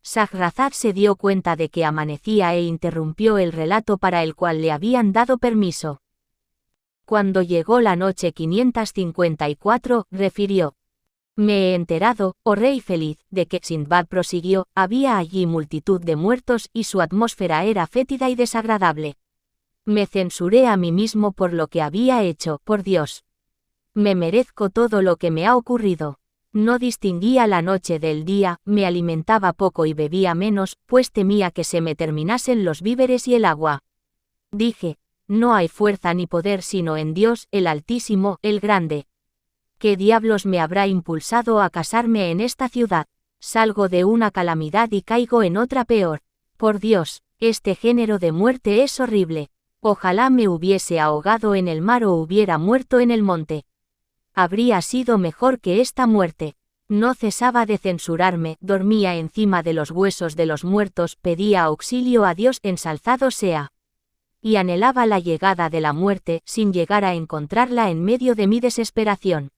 Shahrazad se dio cuenta de que amanecía e interrumpió el relato para el cual le habían dado permiso. Cuando llegó la noche 554, refirió: Me he enterado, oh rey feliz, de que, Sindbad prosiguió, había allí multitud de muertos y su atmósfera era fétida y desagradable. Me censuré a mí mismo por lo que había hecho, por Dios. Me merezco todo lo que me ha ocurrido. No distinguía la noche del día, me alimentaba poco y bebía menos, pues temía que se me terminasen los víveres y el agua. Dije: no hay fuerza ni poder sino en Dios, el Altísimo, el Grande. ¿Qué diablos me habrá impulsado a casarme en esta ciudad? Salgo de una calamidad y caigo en otra peor. Por Dios, este género de muerte es horrible. Ojalá me hubiese ahogado en el mar o hubiera muerto en el monte. Habría sido mejor que esta muerte. No cesaba de censurarme, dormía encima de los huesos de los muertos, pedía auxilio a Dios, ensalzado sea. Y anhelaba la llegada de la muerte, sin llegar a encontrarla en medio de mi desesperación.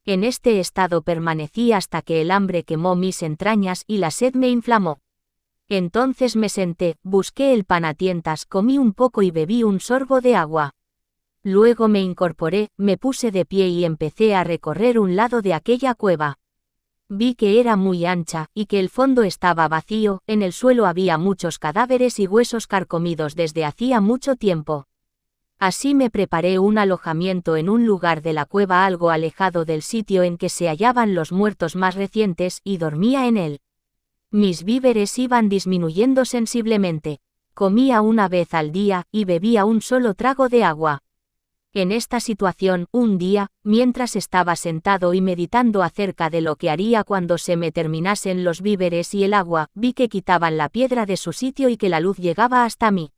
En este estado permanecí hasta que el hambre quemó mis entrañas y la sed me inflamó. Entonces me senté, busqué el pan a tientas, comí un poco y bebí un sorbo de agua. Luego me incorporé, me puse de pie y empecé a recorrer un lado de aquella cueva. Vi que era muy ancha, y que el fondo estaba vacío, en el suelo había muchos cadáveres y huesos carcomidos desde hacía mucho tiempo. Así me preparé un alojamiento en un lugar de la cueva algo alejado del sitio en que se hallaban los muertos más recientes, y dormía en él. Mis víveres iban disminuyendo sensiblemente. Comía una vez al día, y bebía un solo trago de agua. En esta situación, un día, mientras estaba sentado y meditando acerca de lo que haría cuando se me terminasen los víveres y el agua, vi que quitaban la piedra de su sitio y que la luz llegaba hasta mí.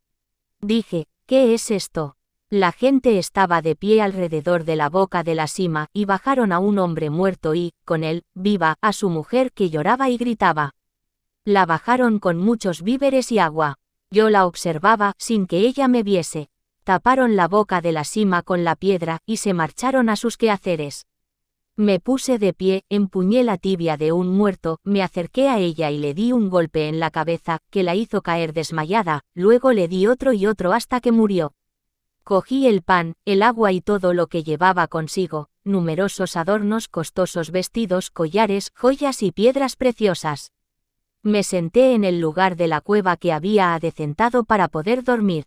Dije: ¿qué es esto? La gente estaba de pie alrededor de la boca de la sima, y bajaron a un hombre muerto y, con él, viva, a su mujer que lloraba y gritaba. La bajaron con muchos víveres y agua. Yo la observaba, sin que ella me viese. Taparon la boca de la sima con la piedra, y se marcharon a sus quehaceres. Me puse de pie, empuñé la tibia de un muerto, me acerqué a ella y le di un golpe en la cabeza, que la hizo caer desmayada, luego le di otro y otro hasta que murió. Cogí el pan, el agua y todo lo que llevaba consigo, numerosos adornos, costosos vestidos, collares, joyas y piedras preciosas. Me senté en el lugar de la cueva que había adecentado para poder dormir.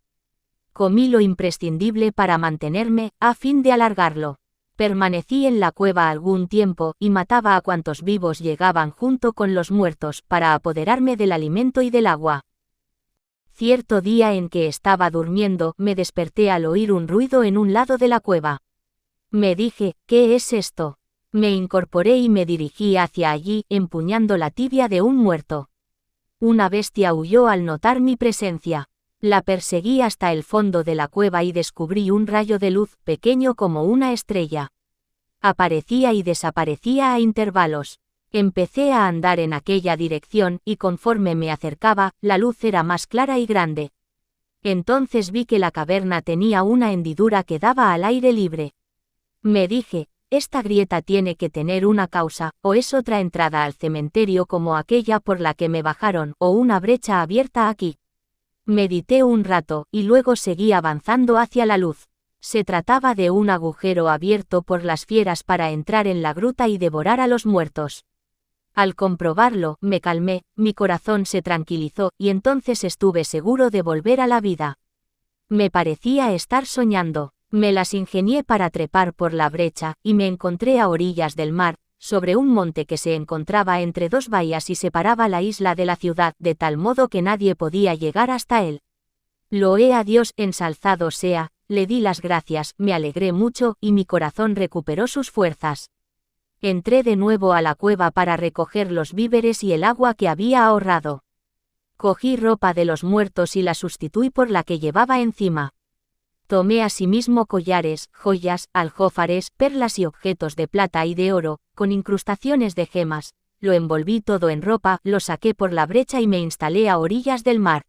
Comí lo imprescindible para mantenerme, a fin de alargarlo. Permanecí en la cueva algún tiempo, y mataba a cuantos vivos llegaban junto con los muertos, para apoderarme del alimento y del agua. Cierto día en que estaba durmiendo, me desperté al oír un ruido en un lado de la cueva. Me dije: ¿qué es esto? Me incorporé y me dirigí hacia allí, empuñando la tibia de un muerto. Una bestia huyó al notar mi presencia. La perseguí hasta el fondo de la cueva y descubrí un rayo de luz, pequeño como una estrella. Aparecía y desaparecía a intervalos. Empecé a andar en aquella dirección, y conforme me acercaba, la luz era más clara y grande. Entonces vi que la caverna tenía una hendidura que daba al aire libre. Me dije: esta grieta tiene que tener una causa, o es otra entrada al cementerio como aquella por la que me bajaron, o una brecha abierta aquí. Medité un rato, y luego seguí avanzando hacia la luz. Se trataba de un agujero abierto por las fieras para entrar en la gruta y devorar a los muertos. Al comprobarlo, me calmé, mi corazón se tranquilizó, y entonces estuve seguro de volver a la vida. Me parecía estar soñando. Me las ingenié para trepar por la brecha, y me encontré a orillas del mar, sobre un monte que se encontraba entre dos bahías y separaba la isla de la ciudad, de tal modo que nadie podía llegar hasta él. Loé a Dios, ensalzado sea, le di las gracias, me alegré mucho, y mi corazón recuperó sus fuerzas. Entré de nuevo a la cueva para recoger los víveres y el agua que había ahorrado. Cogí ropa de los muertos y la sustituí por la que llevaba encima. Tomé asimismo collares, joyas, aljófares, perlas y objetos de plata y de oro, con incrustaciones de gemas, lo envolví todo en ropa, lo saqué por la brecha y me instalé a orillas del mar.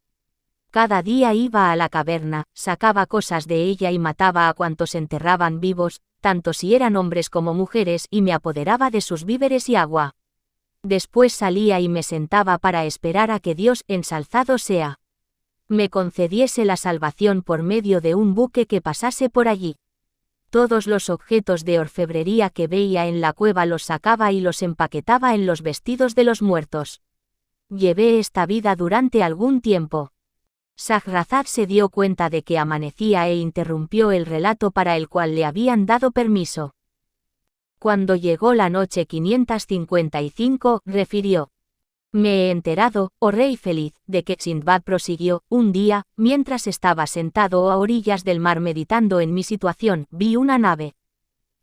Cada día iba a la caverna, sacaba cosas de ella y mataba a cuantos enterraban vivos, tanto si eran hombres como mujeres, y me apoderaba de sus víveres y agua. Después salía y me sentaba para esperar a que Dios, ensalzado sea, me concediese la salvación por medio de un buque que pasase por allí. Todos los objetos de orfebrería que veía en la cueva los sacaba y los empaquetaba en los vestidos de los muertos. Llevé esta vida durante algún tiempo. Shahrazad se dio cuenta de que amanecía e interrumpió el relato para el cual le habían dado permiso. Cuando llegó la noche 555, refirió: Me he enterado, oh rey feliz, de que Sindbad prosiguió, un día, mientras estaba sentado a orillas del mar meditando en mi situación, vi una nave.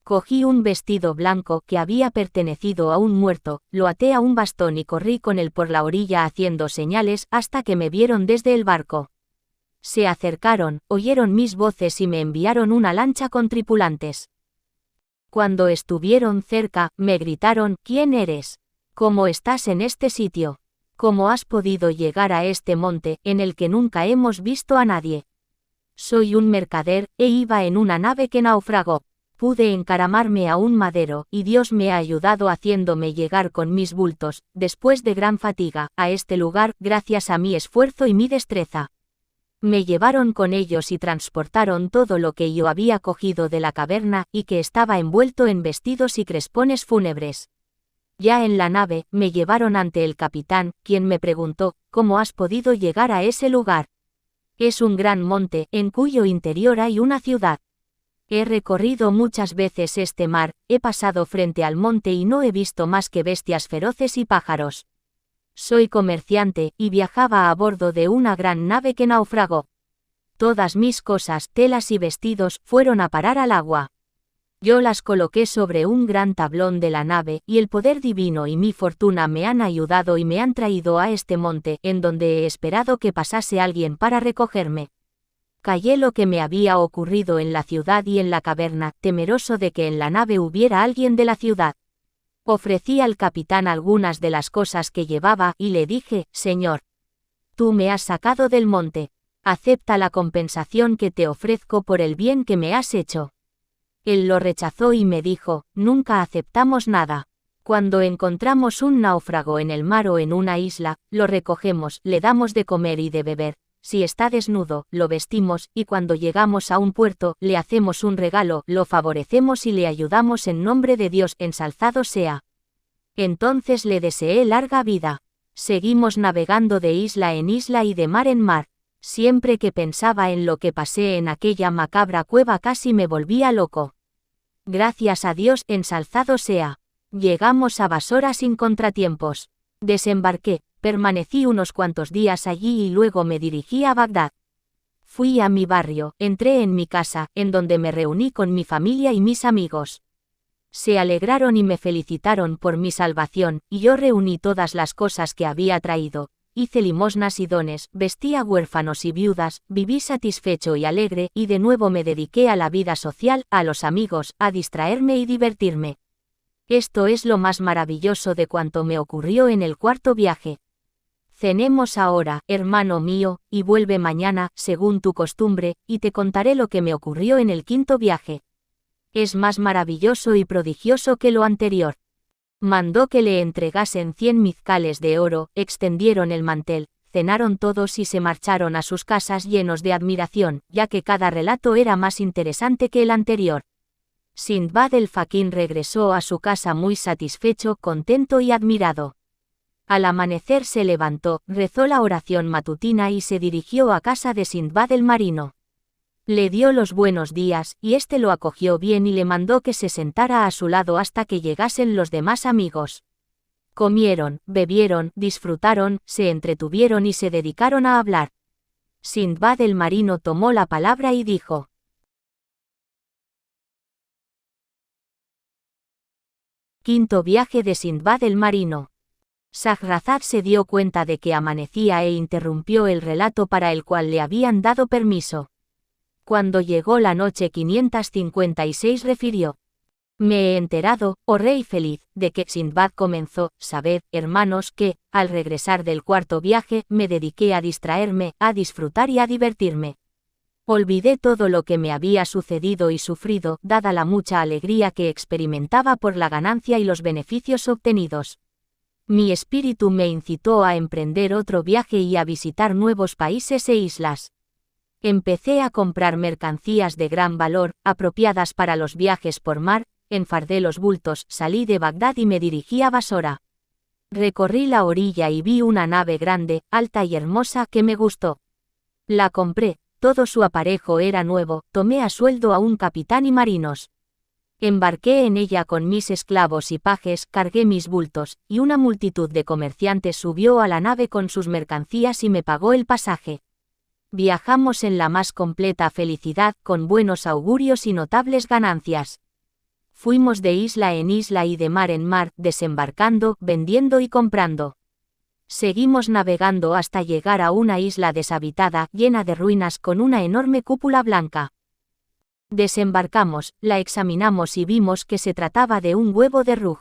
Cogí un vestido blanco que había pertenecido a un muerto, lo até a un bastón y corrí con él por la orilla haciendo señales hasta que me vieron desde el barco. Se acercaron, oyeron mis voces y me enviaron una lancha con tripulantes. Cuando estuvieron cerca, me gritaron: ¿Quién eres? ¿Cómo estás en este sitio? ¿Cómo has podido llegar a este monte, en el que nunca hemos visto a nadie? Soy un mercader, e iba en una nave que naufragó. Pude encaramarme a un madero, y Dios me ha ayudado haciéndome llegar con mis bultos, después de gran fatiga, a este lugar, gracias a mi esfuerzo y mi destreza. Me llevaron con ellos y transportaron todo lo que yo había cogido de la caverna, y que estaba envuelto en vestidos y crespones fúnebres. Ya en la nave, me llevaron ante el capitán, quien me preguntó: ¿Cómo has podido llegar a ese lugar? Es un gran monte, en cuyo interior hay una ciudad. He recorrido muchas veces este mar, he pasado frente al monte y no he visto más que bestias feroces y pájaros. Soy comerciante, y viajaba a bordo de una gran nave que naufragó. Todas mis cosas, telas y vestidos, fueron a parar al agua. Yo las coloqué sobre un gran tablón de la nave, y el poder divino y mi fortuna me han ayudado y me han traído a este monte, en donde he esperado que pasase alguien para recogerme. Callé lo que me había ocurrido en la ciudad y en la caverna, temeroso de que en la nave hubiera alguien de la ciudad. Ofrecí al capitán algunas de las cosas que llevaba, y le dije: Señor, tú me has sacado del monte. Acepta la compensación que te ofrezco por el bien que me has hecho. Él lo rechazó y me dijo: Nunca aceptamos nada. Cuando encontramos un náufrago en el mar o en una isla, lo recogemos, le damos de comer y de beber. Si está desnudo, lo vestimos, y cuando llegamos a un puerto, le hacemos un regalo, lo favorecemos y le ayudamos en nombre de Dios, ensalzado sea. Entonces le deseé larga vida. Seguimos navegando de isla en isla y de mar en mar. Siempre que pensaba en lo que pasé en aquella macabra cueva casi me volvía loco. Gracias a Dios, ensalzado sea. Llegamos a Basora sin contratiempos. Desembarqué. Permanecí unos cuantos días allí y luego me dirigí a Bagdad. Fui a mi barrio, entré en mi casa, en donde me reuní con mi familia y mis amigos. Se alegraron y me felicitaron por mi salvación, y yo reuní todas las cosas que había traído, hice limosnas y dones, vestí a huérfanos y viudas, viví satisfecho y alegre, y de nuevo me dediqué a la vida social, a los amigos, a distraerme y divertirme. Esto es lo más maravilloso de cuanto me ocurrió en el cuarto viaje. Cenemos ahora, hermano mío, y vuelve mañana, según tu costumbre, y te contaré lo que me ocurrió en el quinto viaje. Es más maravilloso y prodigioso que lo anterior. Mandó que le entregasen 100 mizcales de oro, extendieron el mantel, cenaron todos y se marcharon a sus casas llenos de admiración, ya que cada relato era más interesante que el anterior. Sindbad el Faquín regresó a su casa muy satisfecho, contento y admirado. Al amanecer se levantó, rezó la oración matutina y se dirigió a casa de Sindbad el marino. Le dio los buenos días, y éste lo acogió bien y le mandó que se sentara a su lado hasta que llegasen los demás amigos. Comieron, bebieron, disfrutaron, se entretuvieron y se dedicaron a hablar. Sindbad el marino tomó la palabra y dijo: Quinto viaje de Sindbad el marino. Shahrazad se dio cuenta de que amanecía e interrumpió el relato para el cual le habían dado permiso. Cuando llegó la noche 556 refirió: Me he enterado, oh rey feliz, de que Sindbad comenzó: Sabed, hermanos, que, al regresar del cuarto viaje, me dediqué a distraerme, a disfrutar y a divertirme. Olvidé todo lo que me había sucedido y sufrido, dada la mucha alegría que experimentaba por la ganancia y los beneficios obtenidos. Mi espíritu me incitó a emprender otro viaje y a visitar nuevos países e islas. Empecé a comprar mercancías de gran valor, apropiadas para los viajes por mar, enfardé los bultos, salí de Bagdad y me dirigí a Basora. Recorrí la orilla y vi una nave grande, alta y hermosa que me gustó. La compré, todo su aparejo era nuevo, tomé a sueldo a un capitán y marinos. Embarqué en ella con mis esclavos y pajes, cargué mis bultos, y una multitud de comerciantes subió a la nave con sus mercancías y me pagó el pasaje. Viajamos en la más completa felicidad, con buenos augurios y notables ganancias. Fuimos de isla en isla y de mar en mar, desembarcando, vendiendo y comprando. Seguimos navegando hasta llegar a una isla deshabitada, llena de ruinas con una enorme cúpula blanca. Desembarcamos, la examinamos y vimos que se trataba de un huevo de Rug.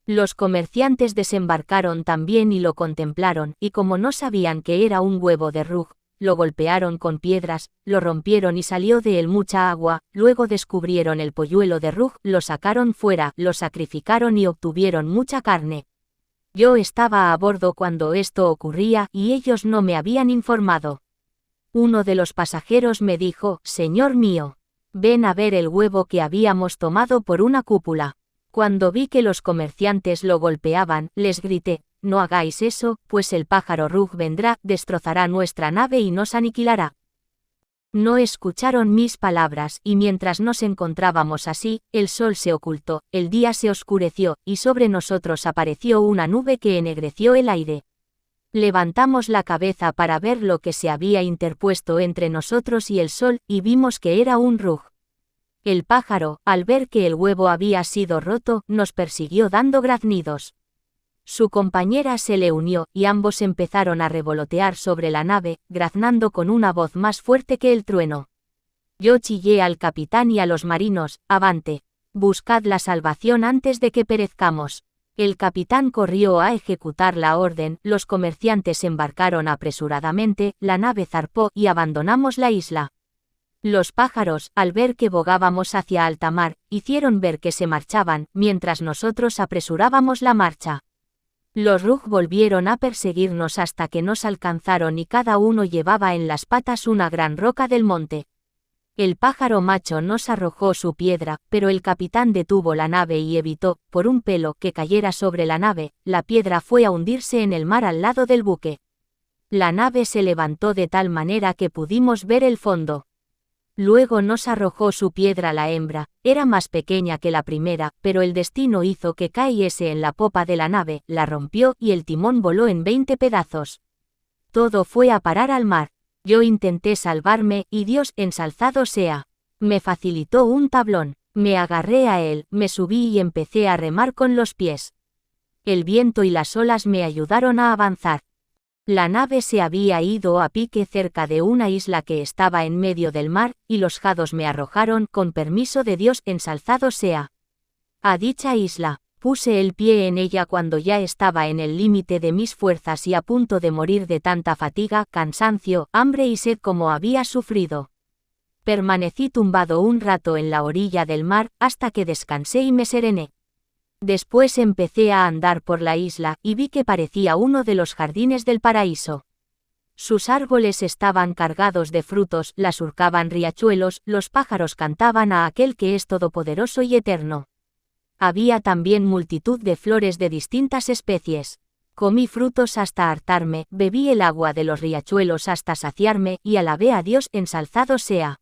Los comerciantes desembarcaron también y lo contemplaron, y como no sabían que era un huevo de Rug, lo golpearon con piedras, lo rompieron y salió de él mucha agua, luego descubrieron el polluelo de Rug, lo sacaron fuera, lo sacrificaron y obtuvieron mucha carne. Yo estaba a bordo cuando esto ocurría y ellos no me habían informado. Uno de los pasajeros me dijo, «Señor mío, ven a ver el huevo que habíamos tomado por una cúpula». Cuando vi que los comerciantes lo golpeaban, les grité, «No hagáis eso, pues el pájaro Rug vendrá, destrozará nuestra nave y nos aniquilará». No escucharon mis palabras, y mientras nos encontrábamos así, el sol se ocultó, el día se oscureció, y sobre nosotros apareció una nube que ennegreció el aire. Levantamos la cabeza para ver lo que se había interpuesto entre nosotros y el sol, y vimos que era un Rug. El pájaro, al ver que el huevo había sido roto, nos persiguió dando graznidos. Su compañera se le unió, y ambos empezaron a revolotear sobre la nave, graznando con una voz más fuerte que el trueno. Yo chillé al capitán y a los marinos, «Avante, buscad la salvación antes de que perezcamos». El capitán corrió a ejecutar la orden, los comerciantes embarcaron apresuradamente, la nave zarpó y abandonamos la isla. Los pájaros, al ver que bogábamos hacia alta mar, hicieron ver que se marchaban, mientras nosotros apresurábamos la marcha. Los Rug volvieron a perseguirnos hasta que nos alcanzaron y cada uno llevaba en las patas una gran roca del monte. El pájaro macho nos arrojó su piedra, pero el capitán detuvo la nave y evitó, por un pelo, que cayera sobre la nave. La piedra fue a hundirse en el mar al lado del buque. La nave se levantó de tal manera que pudimos ver el fondo. Luego nos arrojó su piedra la hembra, era más pequeña que la primera, pero el destino hizo que cayese en la popa de la nave, la rompió y el timón voló en 20 pedazos. Todo fue a parar al mar. Yo intenté salvarme, y Dios, ensalzado sea, me facilitó un tablón, me agarré a él, me subí y empecé a remar con los pies. El viento y las olas me ayudaron a avanzar. La nave se había ido a pique cerca de una isla que estaba en medio del mar, y los jados me arrojaron, con permiso de Dios, ensalzado sea, a dicha isla. Puse el pie en ella cuando ya estaba en el límite de mis fuerzas y a punto de morir de tanta fatiga, cansancio, hambre y sed como había sufrido. Permanecí tumbado un rato en la orilla del mar, hasta que descansé y me serené. Después empecé a andar por la isla, y vi que parecía uno de los jardines del paraíso. Sus árboles estaban cargados de frutos, la surcaban riachuelos, los pájaros cantaban a aquel que es todopoderoso y eterno. Había también multitud de flores de distintas especies. Comí frutos hasta hartarme, bebí el agua de los riachuelos hasta saciarme, y alabé a Dios, ensalzado sea.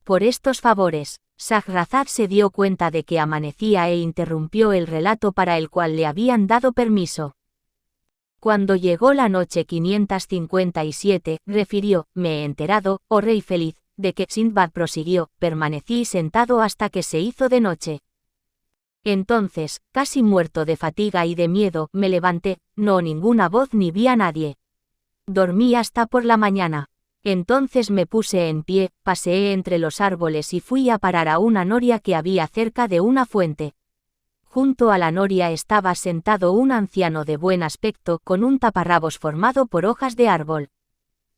Por estos favores, Shahrazad se dio cuenta de que amanecía e interrumpió el relato para el cual le habían dado permiso. Cuando llegó la noche 557, refirió, «Me he enterado, oh rey feliz, de que Sindbad prosiguió, permanecí sentado hasta que se hizo de noche. Entonces, casi muerto de fatiga y de miedo, me levanté, no oí ninguna voz ni vi a nadie. Dormí hasta por la mañana. Entonces me puse en pie, paseé entre los árboles y fui a parar a una noria que había cerca de una fuente. Junto a la noria estaba sentado un anciano de buen aspecto con un taparrabos formado por hojas de árbol.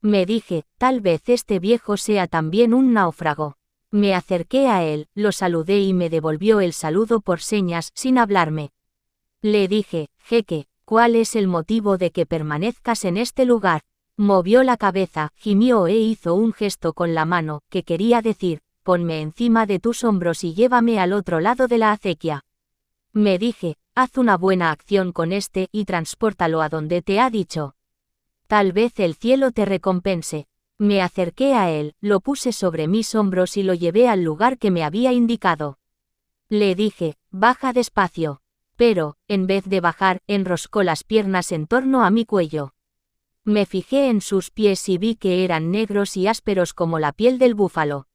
Me dije, tal vez este viejo sea también un náufrago. Me acerqué a él, lo saludé y me devolvió el saludo por señas, sin hablarme. Le dije, jeque, ¿Cuál es el motivo de que permanezcas en este lugar? Movió la cabeza, gimió e hizo un gesto con la mano, que quería decir, ponme encima de tus hombros y llévame al otro lado de la acequia. Me dije, haz una buena acción con este y transpórtalo a donde te ha dicho. Tal vez el cielo te recompense. Me acerqué a él, lo puse sobre mis hombros y lo llevé al lugar que me había indicado. Le dije, baja despacio. Pero, en vez de bajar, enroscó las piernas en torno a mi cuello. Me fijé en sus pies y vi que eran negros y ásperos como la piel del búfalo.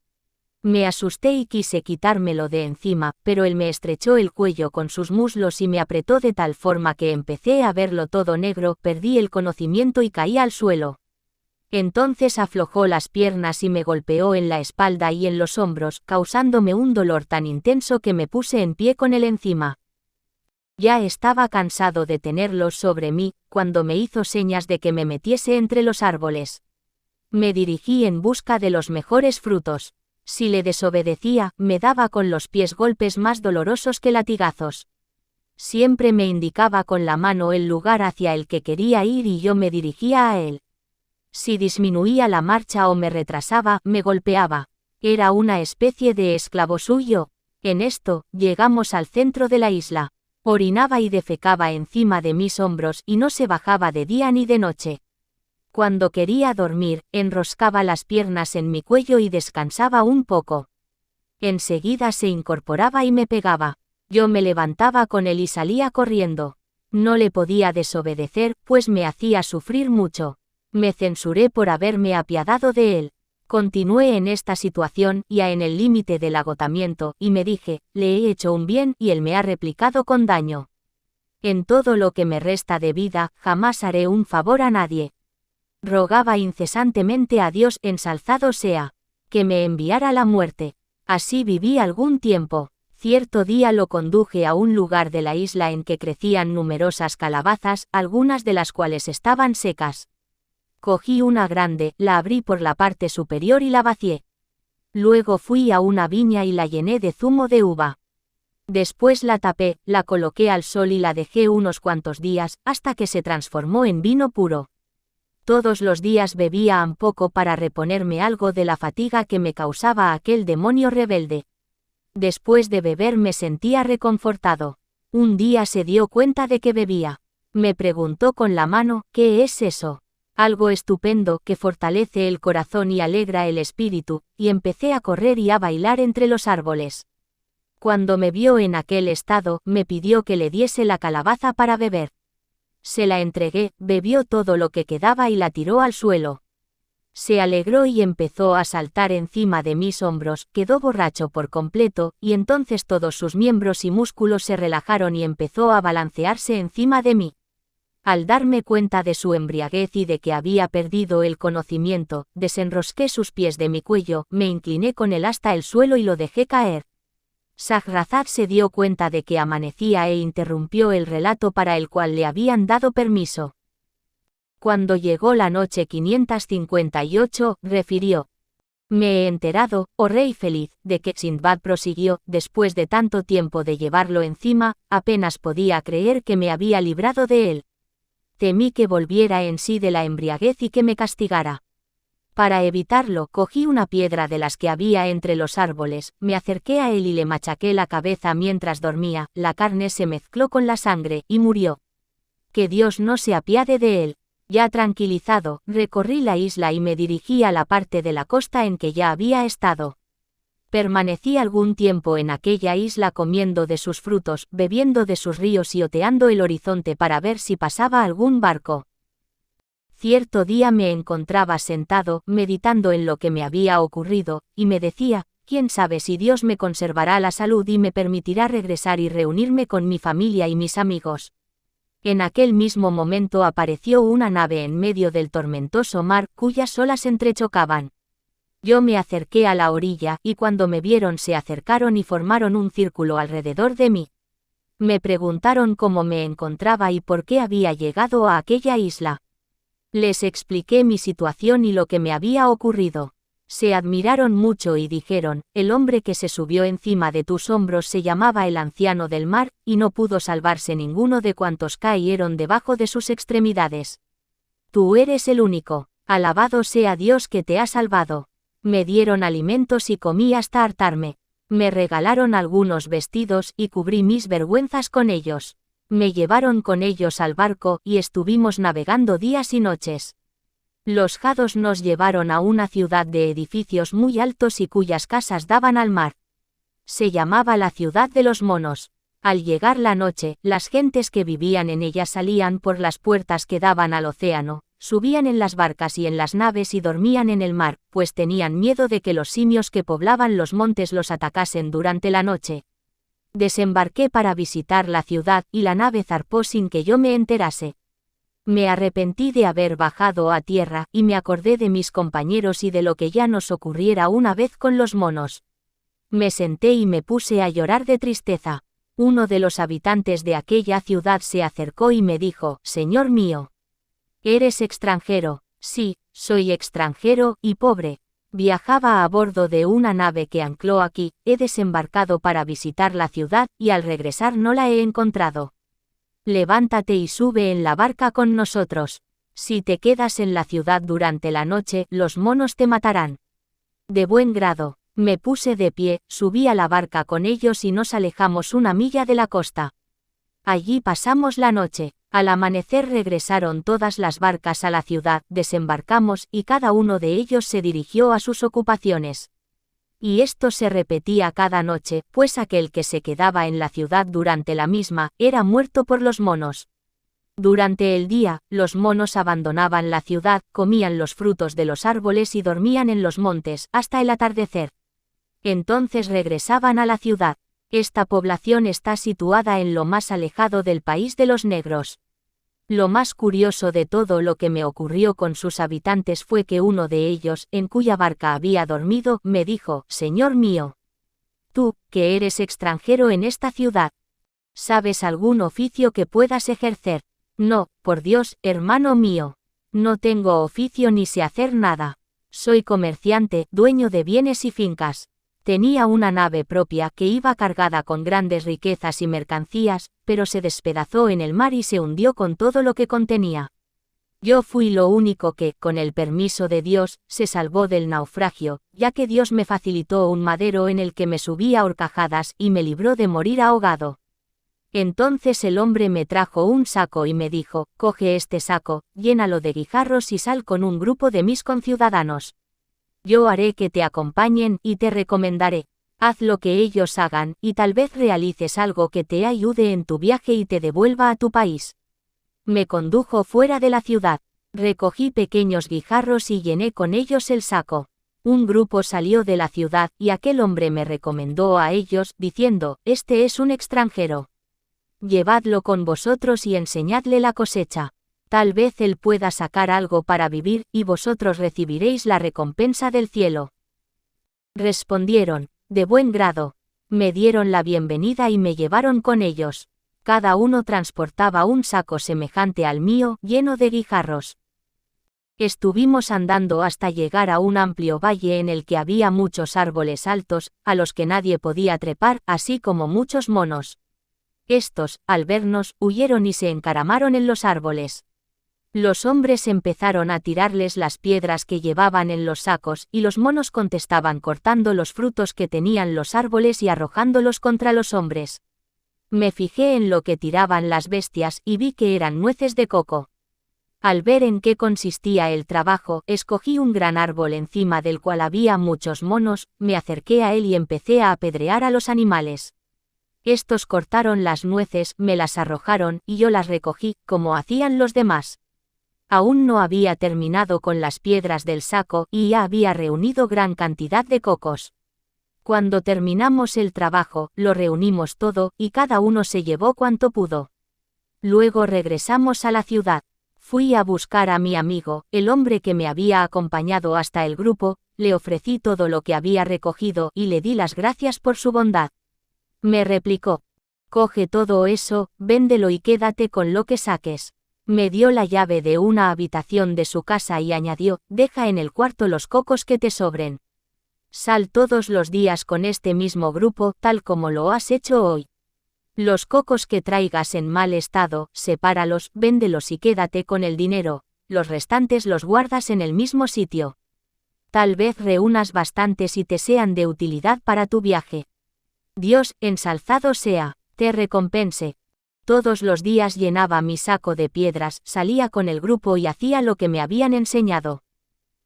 Me asusté y quise quitármelo de encima, pero él me estrechó el cuello con sus muslos y me apretó de tal forma que empecé a verlo todo negro, perdí el conocimiento y caí al suelo. Entonces aflojó las piernas y me golpeó en la espalda y en los hombros, causándome un dolor tan intenso que me puse en pie con él encima. Ya estaba cansado de tenerlos sobre mí, cuando me hizo señas de que me metiese entre los árboles. Me dirigí en busca de los mejores frutos. Si le desobedecía, me daba con los pies golpes más dolorosos que latigazos. Siempre me indicaba con la mano el lugar hacia el que quería ir y yo me dirigía a él. Si disminuía la marcha o me retrasaba, me golpeaba. Era una especie de esclavo suyo. En esto, llegamos al centro de la isla. Orinaba y defecaba encima de mis hombros y no se bajaba de día ni de noche. Cuando quería dormir, enroscaba las piernas en mi cuello y descansaba un poco. Enseguida se incorporaba y me pegaba. Yo me levantaba con él y salía corriendo. No le podía desobedecer, pues me hacía sufrir mucho. Me censuré por haberme apiadado de él. Continué en esta situación, ya en el límite del agotamiento, y me dije, le he hecho un bien y él me ha replicado con daño. En todo lo que me resta de vida, jamás haré un favor a nadie. Rogaba incesantemente a Dios, ensalzado sea, que me enviara la muerte. Así viví algún tiempo. Cierto día lo conduje a un lugar de la isla en que crecían numerosas calabazas, algunas de las cuales estaban secas. Cogí una grande, la abrí por la parte superior y la vacié. Luego fui a una viña y la llené de zumo de uva. Después la tapé, la coloqué al sol y la dejé unos cuantos días, hasta que se transformó en vino puro. Todos los días bebía un poco para reponerme algo de la fatiga que me causaba aquel demonio rebelde. Después de beber me sentía reconfortado. Un día se dio cuenta de que bebía. Me preguntó con la mano, ¿qué es eso? Algo estupendo que fortalece el corazón y alegra el espíritu, y empecé a correr y a bailar entre los árboles. Cuando me vio en aquel estado, me pidió que le diese la calabaza para beber. Se la entregué, bebió todo lo que quedaba y la tiró al suelo. Se alegró y empezó a saltar encima de mis hombros, quedó borracho por completo, y entonces todos sus miembros y músculos se relajaron y empezó a balancearse encima de mí. Al darme cuenta de su embriaguez y de que había perdido el conocimiento, desenrosqué sus pies de mi cuello, me incliné con él hasta el suelo y lo dejé caer. Shahrazad se dio cuenta de que amanecía e interrumpió el relato para el cual le habían dado permiso. Cuando llegó la noche 558, refirió: Me he enterado, oh rey feliz, de que Sindbad prosiguió, después de tanto tiempo de llevarlo encima, apenas podía creer que me había librado de él. Temí que volviera en sí de la embriaguez y que me castigara. Para evitarlo, cogí una piedra de las que había entre los árboles, me acerqué a él y le machaqué la cabeza mientras dormía, la carne se mezcló con la sangre, y murió. Que Dios no se apiade de él. Ya tranquilizado, recorrí la isla y me dirigí a la parte de la costa en que ya había estado. Permanecí algún tiempo en aquella isla comiendo de sus frutos, bebiendo de sus ríos y oteando el horizonte para ver si pasaba algún barco. Cierto día me encontraba sentado, meditando en lo que me había ocurrido, y me decía, quién sabe si Dios me conservará la salud y me permitirá regresar y reunirme con mi familia y mis amigos. En aquel mismo momento apareció una nave en medio del tormentoso mar, cuyas olas entrechocaban. Yo me acerqué a la orilla, y cuando me vieron se acercaron y formaron un círculo alrededor de mí. Me preguntaron cómo me encontraba y por qué había llegado a aquella isla. Les expliqué mi situación y lo que me había ocurrido. Se admiraron mucho y dijeron, el hombre que se subió encima de tus hombros se llamaba el anciano del mar, y no pudo salvarse ninguno de cuantos cayeron debajo de sus extremidades. Tú eres el único, alabado sea Dios que te ha salvado. Me dieron alimentos y comí hasta hartarme. Me regalaron algunos vestidos y cubrí mis vergüenzas con ellos. Me llevaron con ellos al barco y estuvimos navegando días y noches. Los jados nos llevaron a una ciudad de edificios muy altos y cuyas casas daban al mar. Se llamaba la ciudad de los monos. Al llegar la noche, las gentes que vivían en ella salían por las puertas que daban al océano, subían en las barcas y en las naves y dormían en el mar, pues tenían miedo de que los simios que poblaban los montes los atacasen durante la noche. Desembarqué para visitar la ciudad y la nave zarpó sin que yo me enterase. Me arrepentí de haber bajado a tierra y me acordé de mis compañeros y de lo que ya nos ocurriera una vez con los monos. Me senté y me puse a llorar de tristeza. Uno de los habitantes de aquella ciudad se acercó y me dijo, Señor mío, ¿eres extranjero? Sí, soy extranjero y pobre. Viajaba a bordo de una nave que ancló aquí, he desembarcado para visitar la ciudad y al regresar no la he encontrado. Levántate y sube en la barca con nosotros. Si te quedas en la ciudad durante la noche, los monos te matarán. De buen grado, me puse de pie, subí a la barca con ellos y nos alejamos 1 milla de la costa. Allí pasamos la noche. Al amanecer regresaron todas las barcas a la ciudad, desembarcamos y cada uno de ellos se dirigió a sus ocupaciones. Y esto se repetía cada noche, pues aquel que se quedaba en la ciudad durante la misma, era muerto por los monos. Durante el día, los monos abandonaban la ciudad, comían los frutos de los árboles y dormían en los montes, hasta el atardecer. Entonces regresaban a la ciudad. Esta población está situada en lo más alejado del país de los negros. Lo más curioso de todo lo que me ocurrió con sus habitantes fue que uno de ellos, en cuya barca había dormido, me dijo, Señor mío, tú, que eres extranjero en esta ciudad, ¿sabes algún oficio que puedas ejercer? No, por Dios, hermano mío, no tengo oficio ni sé hacer nada. Soy comerciante, dueño de bienes y fincas. Tenía una nave propia que iba cargada con grandes riquezas y mercancías, pero se despedazó en el mar y se hundió con todo lo que contenía. Yo fui lo único que, con el permiso de Dios, se salvó del naufragio, ya que Dios me facilitó un madero en el que me subí a horcajadas y me libró de morir ahogado. Entonces el hombre me trajo un saco y me dijo, coge este saco, llénalo de guijarros y sal con un grupo de mis conciudadanos. Yo haré que te acompañen y te recomendaré. Haz lo que ellos hagan y tal vez realices algo que te ayude en tu viaje y te devuelva a tu país. Me condujo fuera de la ciudad. Recogí pequeños guijarros y llené con ellos el saco. Un grupo salió de la ciudad y aquel hombre me recomendó a ellos, diciendo, este es un extranjero. Llevadlo con vosotros y enseñadle la cosecha. Tal vez él pueda sacar algo para vivir, y vosotros recibiréis la recompensa del cielo. Respondieron, de buen grado. Me dieron la bienvenida y me llevaron con ellos. Cada uno transportaba un saco semejante al mío, lleno de guijarros. Estuvimos andando hasta llegar a un amplio valle en el que había muchos árboles altos, a los que nadie podía trepar, así como muchos monos. Estos, al vernos, huyeron y se encaramaron en los árboles. Los hombres empezaron a tirarles las piedras que llevaban en los sacos, y los monos contestaban cortando los frutos que tenían los árboles y arrojándolos contra los hombres. Me fijé en lo que tiraban las bestias y vi que eran nueces de coco. Al ver en qué consistía el trabajo, escogí un gran árbol encima del cual había muchos monos, me acerqué a él y empecé a apedrear a los animales. Estos cortaron las nueces, me las arrojaron, y yo las recogí, como hacían los demás. Aún no había terminado con las piedras del saco y ya había reunido gran cantidad de cocos. Cuando terminamos el trabajo, lo reunimos todo, y cada uno se llevó cuanto pudo. Luego regresamos a la ciudad. Fui a buscar a mi amigo, el hombre que me había acompañado hasta el grupo, le ofrecí todo lo que había recogido y le di las gracias por su bondad. Me replicó, coge todo eso, véndelo y quédate con lo que saques. Me dio la llave de una habitación de su casa y añadió, deja en el cuarto los cocos que te sobren. Sal todos los días con este mismo grupo, tal como lo has hecho hoy. Los cocos que traigas en mal estado, sepáralos, véndelos y quédate con el dinero, los restantes los guardas en el mismo sitio. Tal vez reúnas bastantes y te sean de utilidad para tu viaje. Dios, ensalzado sea, te recompense. Todos los días llenaba mi saco de piedras, salía con el grupo y hacía lo que me habían enseñado.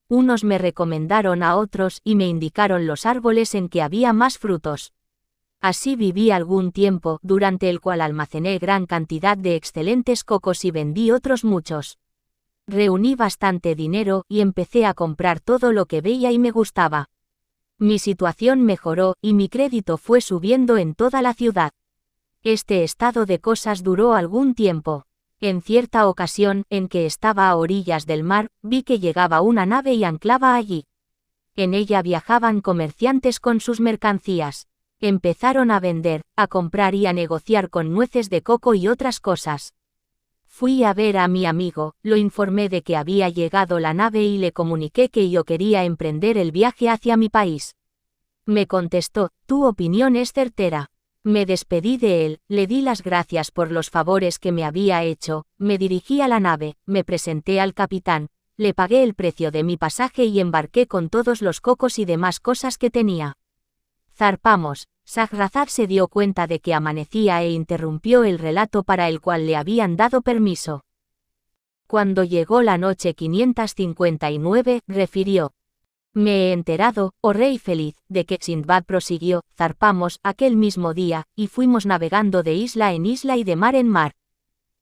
Unos me recomendaron a otros y me indicaron los árboles en que había más frutos. Así viví algún tiempo, durante el cual almacené gran cantidad de excelentes cocos y vendí otros muchos. Reuní bastante dinero y empecé a comprar todo lo que veía y me gustaba. Mi situación mejoró y mi crédito fue subiendo en toda la ciudad. Este estado de cosas duró algún tiempo. En cierta ocasión, en que estaba a orillas del mar, vi que llegaba una nave y anclaba allí. En ella viajaban comerciantes con sus mercancías. Empezaron a vender, a comprar y a negociar con nueces de coco y otras cosas. Fui a ver a mi amigo, lo informé de que había llegado la nave y le comuniqué que yo quería emprender el viaje hacia mi país. Me contestó, tu opinión es certera. Me despedí de él, le di las gracias por los favores que me había hecho, me dirigí a la nave, me presenté al capitán, le pagué el precio de mi pasaje y embarqué con todos los cocos y demás cosas que tenía. Zarpamos. Shahrazad se dio cuenta de que amanecía e interrumpió el relato para el cual le habían dado permiso. Cuando llegó la noche 559, refirió. Me he enterado, oh rey feliz, de que Sindbad prosiguió, zarpamos aquel mismo día, y fuimos navegando de isla en isla y de mar en mar.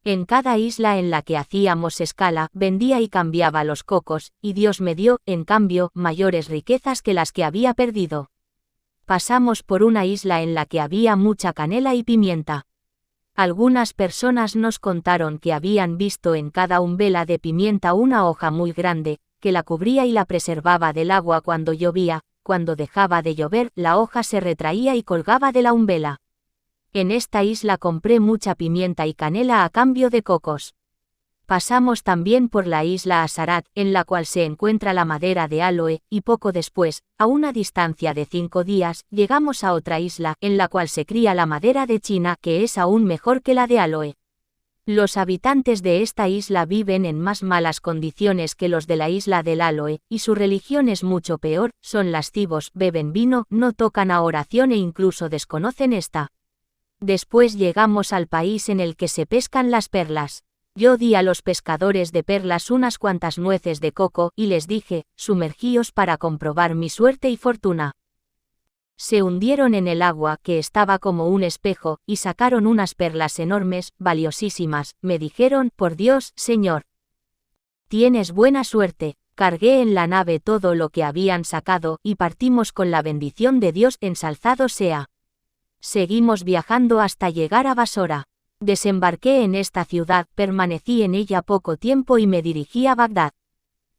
En cada isla en la que hacíamos escala, vendía y cambiaba los cocos, y Dios me dio, en cambio, mayores riquezas que las que había perdido. Pasamos por una isla en la que había mucha canela y pimienta. Algunas personas nos contaron que habían visto en cada umbela de pimienta una hoja muy grande, que la cubría y la preservaba del agua cuando llovía. Cuando dejaba de llover, la hoja se retraía y colgaba de la umbela. En esta isla compré mucha pimienta y canela a cambio de cocos. Pasamos también por la isla Asarat, en la cual se encuentra la madera de aloe, y poco después, a una distancia de 5 días, llegamos a otra isla, en la cual se cría la madera de China, que es aún mejor que la de aloe. Los habitantes de esta isla viven en más malas condiciones que los de la isla del aloe, y su religión es mucho peor, son lascivos, beben vino, no tocan a oración e incluso desconocen esta. Después llegamos al país en el que se pescan las perlas. Yo di a los pescadores de perlas unas cuantas nueces de coco, y les dije, sumergíos para comprobar mi suerte y fortuna. Se hundieron en el agua, que estaba como un espejo, y sacaron unas perlas enormes, valiosísimas. Me dijeron, por Dios, Señor, tienes buena suerte. Cargué en la nave todo lo que habían sacado, y partimos con la bendición de Dios, ensalzado sea. Seguimos viajando hasta llegar a Basora. Desembarqué en esta ciudad, permanecí en ella poco tiempo y me dirigí a Bagdad.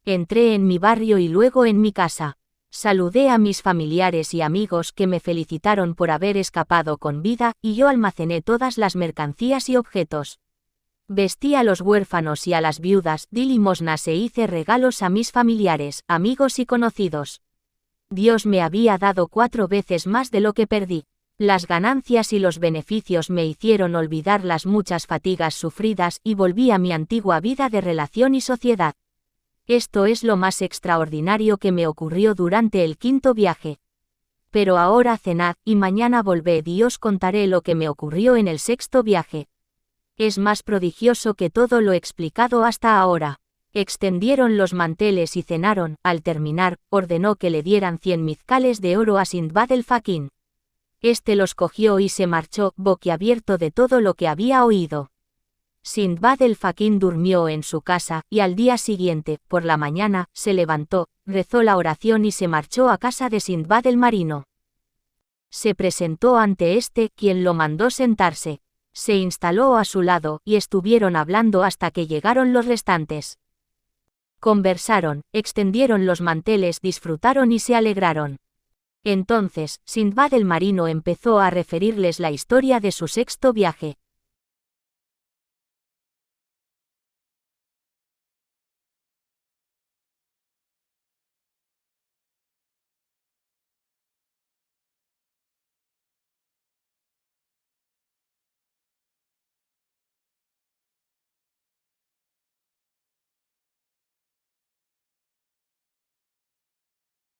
Entré en mi barrio y luego en mi casa. Saludé a mis familiares y amigos que me felicitaron por haber escapado con vida, y yo almacené todas las mercancías y objetos. Vestí a los huérfanos y a las viudas, di limosnas e hice regalos a mis familiares, amigos y conocidos. Dios me había dado 4 veces más de lo que perdí. Las ganancias y los beneficios me hicieron olvidar las muchas fatigas sufridas y volví a mi antigua vida de relación y sociedad. Esto es lo más extraordinario que me ocurrió durante el 5.º viaje. Pero ahora cenad, y mañana volved y os contaré lo que me ocurrió en el 6.º viaje. Es más prodigioso que todo lo explicado hasta ahora. Extendieron los manteles y cenaron. Al terminar, ordenó que le dieran 100 mizcales de oro a Sindbad el Fakín. Este los cogió y se marchó, boquiabierto de todo lo que había oído. Sindbad el Fakín durmió en su casa, y al día siguiente, por la mañana, se levantó, rezó la oración y se marchó a casa de Sindbad el marino. Se presentó ante este, quien lo mandó sentarse. Se instaló a su lado, y estuvieron hablando hasta que llegaron los restantes. Conversaron, extendieron los manteles, disfrutaron y se alegraron. Entonces, Sindbad el marino empezó a referirles la historia de su 6.º viaje.